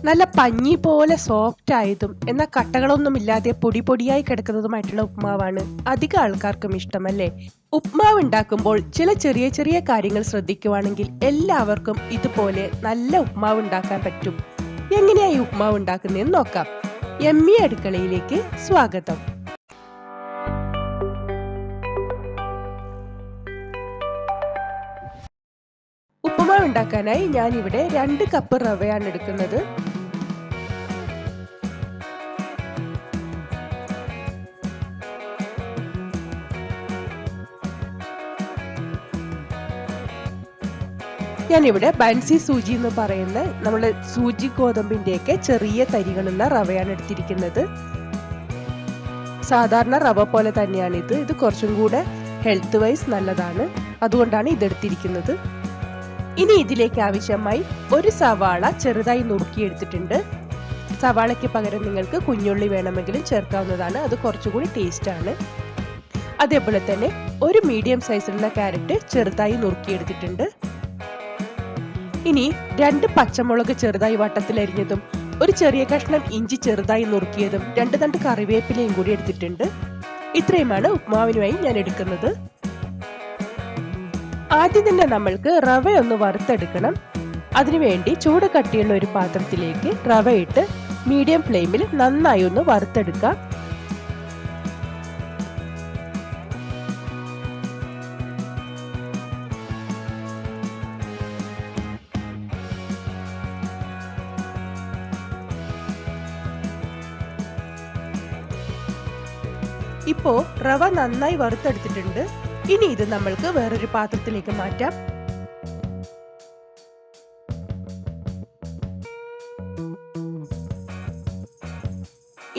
നല്ല പഞ്ഞി പോലെ സോഫ്റ്റ് ആയതും എന്നാൽ കട്ടകളൊന്നുമില്ലാതെ പൊടി പൊടിയായി കിടക്കുന്നതുമായിട്ടുള്ള ഉപ്മാവാണ് അധികം ആൾക്കാർക്കും ഇഷ്ടമല്ലേ. ഉപ്മാവ് ഉണ്ടാക്കുമ്പോൾ ചില ചെറിയ ചെറിയ കാര്യങ്ങൾ ശ്രദ്ധിക്കുവാണെങ്കിൽ എല്ലാവർക്കും ഇതുപോലെ നല്ല ഉപ്മാവ് ഉണ്ടാക്കാൻ പറ്റും. എങ്ങനെയായി ഉപ്മാവ് ഉണ്ടാക്കുന്നതെന്ന് നോക്കാം. യമ്മി അടുക്കളയിലേക്ക് സ്വാഗതം. ഉപ്പുമാവ് ഉണ്ടാക്കാനായി ഞാൻ ഇവിടെ 2 കപ്പ് റവയാണ് എടുക്കുന്നത്. ഞാനിവിടെ ബൻസി സൂചി എന്ന് പറയുന്ന നമ്മുടെ സൂചി ഗോതമ്പിന്റെയൊക്കെ ചെറിയ തരികളുള്ള റവയാണ് എടുത്തിരിക്കുന്നത്. സാധാരണ റവ പോലെ തന്നെയാണ് ഇത് കുറച്ചും കൂടെ ഹെൽത്ത് വൈസ് നല്ലതാണ്, അതുകൊണ്ടാണ് ഇതെടുത്തിരിക്കുന്നത്. ഇനി ഇതിലേക്ക് ആവശ്യമായി ഒരു സവാള ചെറുതായി നുറുക്കിയെടുത്തിട്ടുണ്ട്. സവാളയ്ക്ക് പകരം നിങ്ങൾക്ക് കുഞ്ഞുള്ളി വേണമെങ്കിലും ചേർക്കാവുന്നതാണ്, അത് കുറച്ചുകൂടി ടേസ്റ്റ് ആണ്. അതേപോലെ തന്നെ ഒരു മീഡിയം സൈസിലുള്ള ക്യാരറ്റ് ചെറുതായി നുറുക്കിയെടുത്തിട്ടുണ്ട്. ഇനി 2 പച്ചമുളക് ചെറുതായി വട്ടത്തിൽ അരിഞ്ഞതും ഒരു ചെറിയ കഷ്ണം ഇഞ്ചി ചെറുതായി നുറുക്കിയതും 2 തണ്ട് കറിവേപ്പിലയും കൂടി എടുത്തിട്ടുണ്ട്. ഇത്രയുമാണ് ഉപ്മാവിനുമായി ഞാൻ എടുക്കുന്നത്. ആദ്യം തന്നെ നമ്മൾക്ക് റവ ഒന്ന് വറുത്തെടുക്കണം. അതിനുവേണ്ടി ചൂട് കട്ടിയുള്ള ഒരു പാത്രത്തിലേക്ക് റവ ഇട്ട് മീഡിയം ഫ്ലെയിമിൽ നന്നായി ഒന്ന് വറുത്തെടുക്കാം. ഇപ്പോ റവ നന്നായി വറുത്തെടുത്തിട്ടുണ്ട്. ഇനി ഇത് നമ്മൾക്ക് വേറൊരു പാത്രത്തിലേക്ക് മാറ്റാം.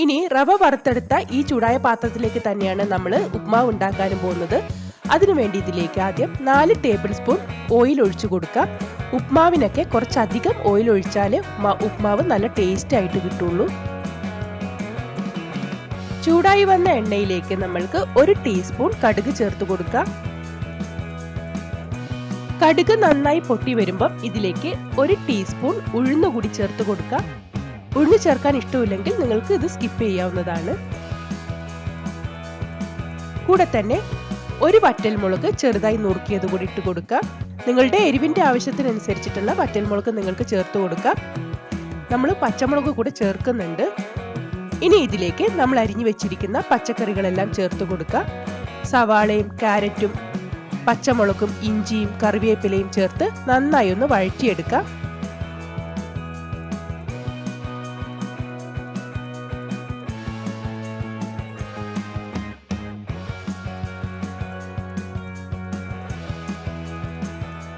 ഇനി റവ വറുത്തെടുത്ത ഈ ചൂടായ പാത്രത്തിലേക്ക് തന്നെയാണ് നമ്മൾ ഉപ്മാവ് ഉണ്ടാക്കാനും പോകുന്നത്. അതിനുവേണ്ടി ഇതിലേക്ക് ആദ്യം 4 ടേബിൾ സ്പൂൺ ഓയിൽ ഒഴിച്ചു കൊടുക്കാം. ഉപ്മാവിനൊക്കെ കുറച്ചധികം ഓയിൽ ഒഴിച്ചാൽ ഉപ്മാവ് നല്ല ടേസ്റ്റ് ആയിട്ട് കിട്ടുള്ളൂ. ചൂടായി വന്ന എണ്ണയിലേക്ക് നമ്മൾക്ക് 1 ടീസ്പൂൺ കടുക് ചേർത്ത് കൊടുക്കാം. കടുക് നന്നായി പൊട്ടി വരുമ്പോൾ ഇതിലേക്ക് 1 ടീസ്പൂൺ ഉഴുന്ന് കൂടി ചേർത്ത് കൊടുക്കാം. ഉഴുന്ന് ചേർക്കാൻ ഇഷ്ടമില്ലെങ്കിൽ നിങ്ങൾക്ക് ഇത് സ്കിപ്പ് ചെയ്യാവുന്നതാണ്. കൂടെ തന്നെ 1 വറ്റൽമുളക് ചെറുതായി നുറുക്കിയത് കൂടി ഇട്ട് കൊടുക്കാം. നിങ്ങളുടെ എരിവിന്റെ ആവശ്യത്തിനനുസരിച്ചിട്ടുള്ള വറ്റൽമുളക് നിങ്ങൾക്ക് ചേർത്ത് കൊടുക്കാം. നമ്മൾ പച്ചമുളക് കൂടെ ചേർക്കുന്നുണ്ട്. ഇനി ഇതിലേക്ക് നമ്മൾ അരിഞ്ഞു വെച്ചിരിക്കുന്ന പച്ചക്കറികളെല്ലാം ചേർത്ത് കൊടുക്കാം. സവാളയും ക്യാരറ്റും പച്ചമുളകും ഇഞ്ചിയും കറിവേപ്പിലയും ചേർത്ത് നന്നായി ഒന്ന് വഴറ്റിയെടുക്കാം.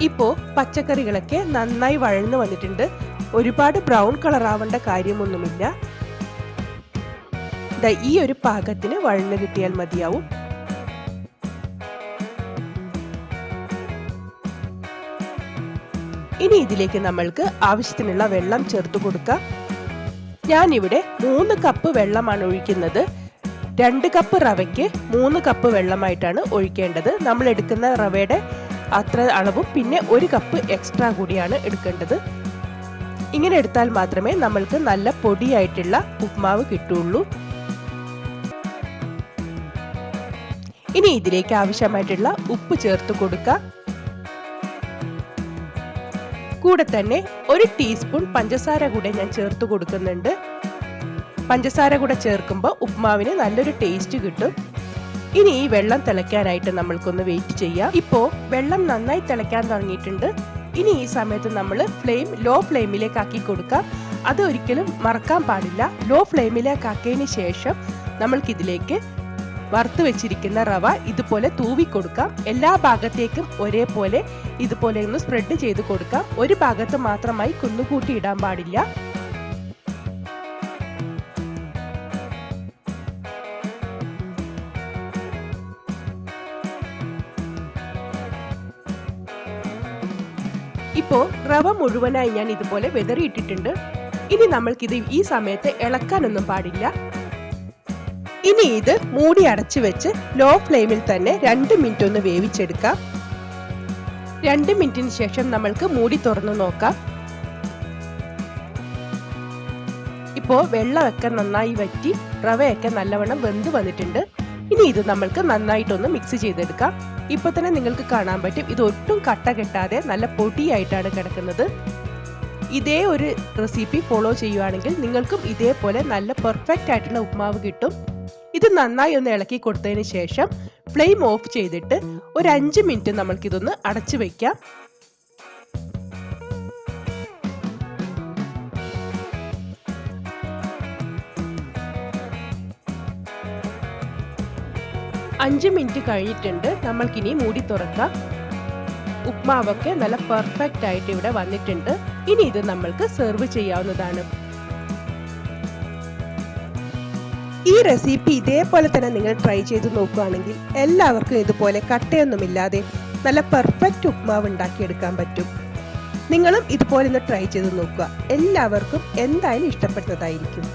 ഇപ്പോ പച്ചക്കറികളൊക്കെ നന്നായി വഴന്നു വന്നിട്ടുണ്ട്. ഒരുപാട് ബ്രൗൺ കളർ ആവേണ്ട കാര്യമൊന്നുമില്ല. ഈ ഒരു പാകത്തിന് വഴന്നു കിട്ടിയാൽ മതിയാവും. ഇനി ഇതിലേക്ക് നമ്മൾക്ക് ആവശ്യത്തിനുള്ള വെള്ളം ചേർത്ത് കൊടുക്കാം. ഞാനിവിടെ 3 കപ്പ് വെള്ളമാണ് ഒഴിക്കുന്നത്. 2 കപ്പ് റവയ്ക്ക് 3 കപ്പ് വെള്ളമായിട്ടാണ് ഒഴിക്കേണ്ടത്. നമ്മൾ എടുക്കുന്ന റവയുടെ അത്ര അളവും പിന്നെ 1 കപ്പ് എക്സ്ട്രാ കൂടിയാണ് എടുക്കേണ്ടത്. ഇങ്ങനെ എടുത്താൽ മാത്രമേ നമ്മൾക്ക് നല്ല പൊടിയായിട്ടുള്ള ഉപ്മാവ് കിട്ടുള്ളൂ. ഇനി ഇതിലേക്ക് ആവശ്യമായിട്ടുള്ള ഉപ്പ് ചേർത്ത് കൊടുക്കാം. കൂടെ തന്നെ 1 ടീസ്പൂൺ പഞ്ചസാര കൂടെ ഞാൻ ചേർത്ത് കൊടുക്കുന്നുണ്ട്. പഞ്ചസാര കൂടെ ചേർക്കുമ്പോൾ ഉപ്മാവിന് നല്ലൊരു ടേസ്റ്റ് കിട്ടും. ഇനി ഈ വെള്ളം തിളയ്ക്കാനായിട്ട് നമ്മൾക്കൊന്ന് വെയിറ്റ് ചെയ്യാം. ഇപ്പോ വെള്ളം നന്നായി തിളയ്ക്കാൻ തുടങ്ങിയിട്ടുണ്ട്. ഇനി ഈ സമയത്ത് നമ്മൾ ഫ്ലെയിം ലോ ഫ്ലെയിമിലേക്ക് ആക്കി കൊടുക്കാം. അത് ഒരിക്കലും മറക്കാൻ പാടില്ല. ലോ ഫ്ലെയിമിലേക്ക് ആക്കിയതിന് ശേഷം നമ്മൾക്കിതിലേക്ക് വറുത്ത് വെച്ചിരിക്കുന്ന റവ ഇതുപോലെ തൂവി കൊടുക്കാം. എല്ലാ ഭാഗത്തേക്കും ഒരേപോലെ ഇതുപോലെ ഒന്ന് സ്പ്രെഡ് ചെയ്ത് കൊടുക്കാം. ഒരു ഭാഗത്ത് മാത്രമായി കുന്നുകൂട്ടി ഇടാൻ പാടില്ല. ഇപ്പോ റവ മുഴുവനായി ഞാൻ ഇതുപോലെ വെതറിയിട്ടിട്ടുണ്ട്. ഇനി നമ്മൾക്കിത് ഈ സമയത്ത് ഇളക്കാനൊന്നും പാടില്ല. ഇനി ഇത് മൂടി അടച്ചു വെച്ച് ലോ ഫ്ലെയിമിൽ തന്നെ 2 മിനിറ്റ് ഒന്ന് വേവിച്ചെടുക്കാം. 2 മിനിറ്റിന് ശേഷം നമ്മൾക്ക് മൂടി തുറന്നു നോക്കാം. ഇപ്പോൾ വെള്ളമൊക്കെ നന്നായി വറ്റി റവയൊക്കെ നല്ലവണ്ണം വെന്ത് വന്നിട്ടുണ്ട്. ഇനി ഇത് നമ്മൾക്ക് നന്നായിട്ടൊന്ന് മിക്സ് ചെയ്തെടുക്കാം. ഇപ്പൊ തന്നെ നിങ്ങൾക്ക് കാണാൻ പറ്റും, ഇത് ഒട്ടും കട്ട കെട്ടാതെ നല്ല പൊടിയായിട്ടാണ് കിടക്കുന്നത്. ഇതേ ഒരു റെസിപ്പി ഫോളോ ചെയ്യുവാണെങ്കിൽ നിങ്ങൾക്കും ഇതേപോലെ നല്ല പെർഫെക്റ്റ് ആയിട്ടുള്ള ഉപ്മാവ് കിട്ടും. ഇത് നന്നായി ഒന്ന് ഇളക്കി കൊടുത്തതിന് ശേഷം ഫ്ലെയിം ഓഫ് ചെയ്തിട്ട് ഒരു 5 മിനിറ്റ് നമ്മൾക്കിതൊന്ന് അടച്ചു വെക്കാം. അഞ്ച് മിനിറ്റ് കഴിഞ്ഞിട്ടുണ്ട്. നമ്മൾക്കിനി മൂടി തുറക്കാം. ഉപ്മാവൊക്കെ നല്ല പെർഫെക്റ്റ് ആയിട്ട് ഇവിടെ വന്നിട്ടുണ്ട്. ഇനി ഇത് നമ്മൾക്ക് സെർവ് ചെയ്യാവുന്നതാണ്. ഈ റെസിപ്പി ഇതേപോലെ തന്നെ നിങ്ങൾ ട്രൈ ചെയ്ത് നോക്കുകയാണെങ്കിൽ എല്ലാവർക്കും ഇതുപോലെ കട്ടയൊന്നുമില്ലാതെ നല്ല പെർഫെക്റ്റ് ഉപ്മാവ് ഉണ്ടാക്കിയെടുക്കാൻ പറ്റും. നിങ്ങളും ഇതുപോലെ ഒന്ന് ട്രൈ ചെയ്ത് നോക്കുക. എല്ലാവർക്കും എന്തായാലും ഇഷ്ടപ്പെടുന്നതായിരിക്കും.